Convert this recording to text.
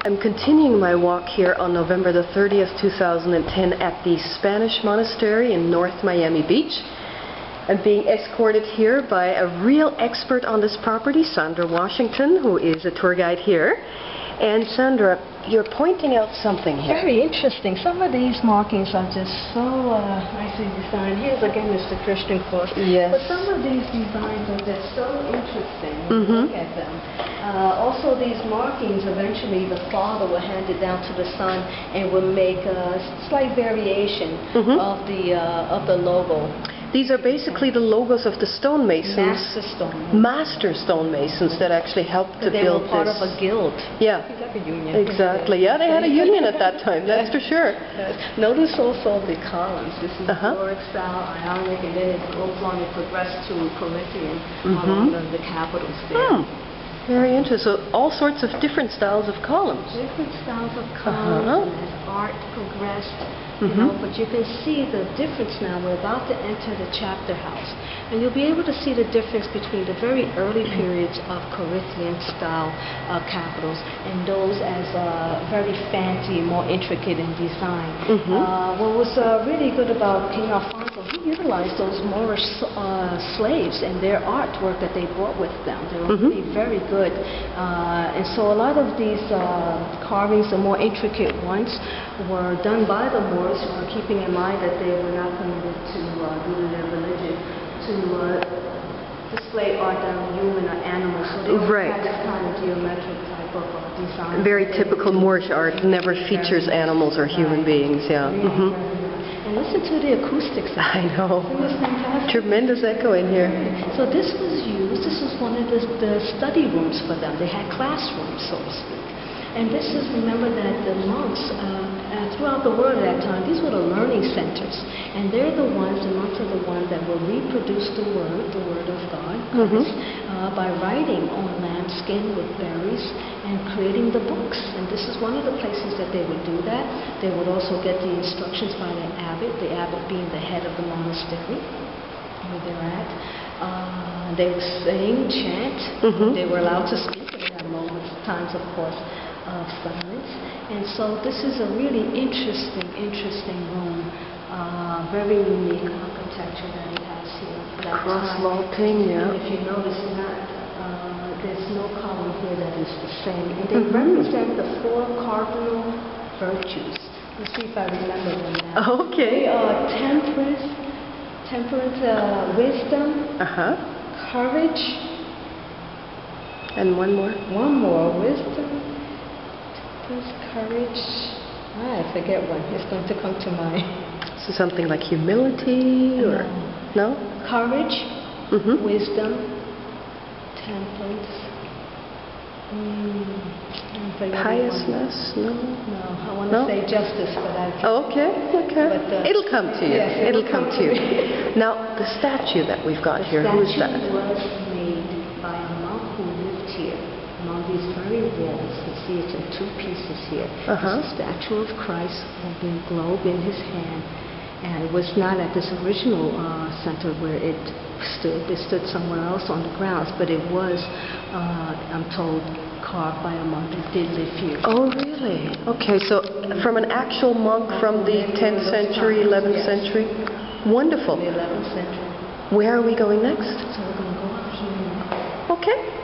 I'm continuing my walk here on November the 30th, 2010 at the Spanish Monastery in North Miami Beach. I'm being escorted here by a real expert on this property, Sandra Washington, who is a tour guide here. And Sandra, you're pointing out something here. Very interesting. Some of these markings are just so nicely designed. Here's again Mr. Christian Cross. Yes. But some of these designs are just so interesting when you look at them. Also, these markings, eventually the father will hand it down to the son and will make a slight variation of the logo. These are basically the logos of the stonemasons. Master stonemasons that actually helped to build this. They were part of a guild. Yeah. Like a union. Exactly. Yeah, they had a union at that time, that's for sure. Notice also the columns. This is Doric style, Ionic, and then it goes on and progressed to Corinthian on the capitals there. Very interesting. So all sorts of different styles of columns. Different styles of columns. As art progressed, you know, but you can see the difference now. We're about to enter the chapter house. And you'll be able to see the difference between the very early periods of Corinthian style capitals and those as very fancy, more intricate in design. What was really good about King Alfonso, he utilized those Moorish slaves and their artwork that they brought with them. They were really very good. And so a lot of these carvings, the more intricate ones, were done by the Moors, keeping in mind that they were not permitted to, due to their religion, to display art on human or animals. So they had this kind of geometric type of design. Very typical Moorish art, never features animals or human beings, yeah. And listen to the acoustics. I know. Isn't this fantastic? Tremendous echo in here. So this was used, this was one of the study rooms for them. They had classrooms, so to speak. And this is, remember that the monks throughout the world at that time, these were the learning centers. And they're the monks are the ones that will reproduce the word of God, by writing on lambskin with berries and creating the books. And this is one of the places that they would do that. They would also get the instructions by the abbot being the head of the monastery, where they're at. They would sing, chant. They were allowed to speak, and they had moments, times, of course, of silence. And so this is a really interesting room. Very unique architecture that it has here. Cross-vaulting, yeah. And if you notice there's no column here that is the same. And they represent the four cardinal virtues. Let's see if I remember them now. Okay. They are temperance, wisdom, courage. And one more? One more, wisdom, temperance, courage. I forget one. It's going to come to mind. So something like humility or no? Courage, wisdom, temperance. Piousness? No. No, I want to say justice, but I can't. Okay. But, it'll come to you. Yes, it'll come to you. Now, the statue that we've got here, who is that? The statue was made by a monk who lived here among these very walls. You see it's in two pieces here. It's a statue of Christ holding a globe in his hand. And it was not at this original center where it stood. It stood somewhere else on the grounds, but it was, I'm told, carved by a monk that did live here. Oh, really? Okay, so from an actual monk from the 10th century, 11th century? Wonderful. The 11th century. Where are we going next? So we're going to go up here. Okay.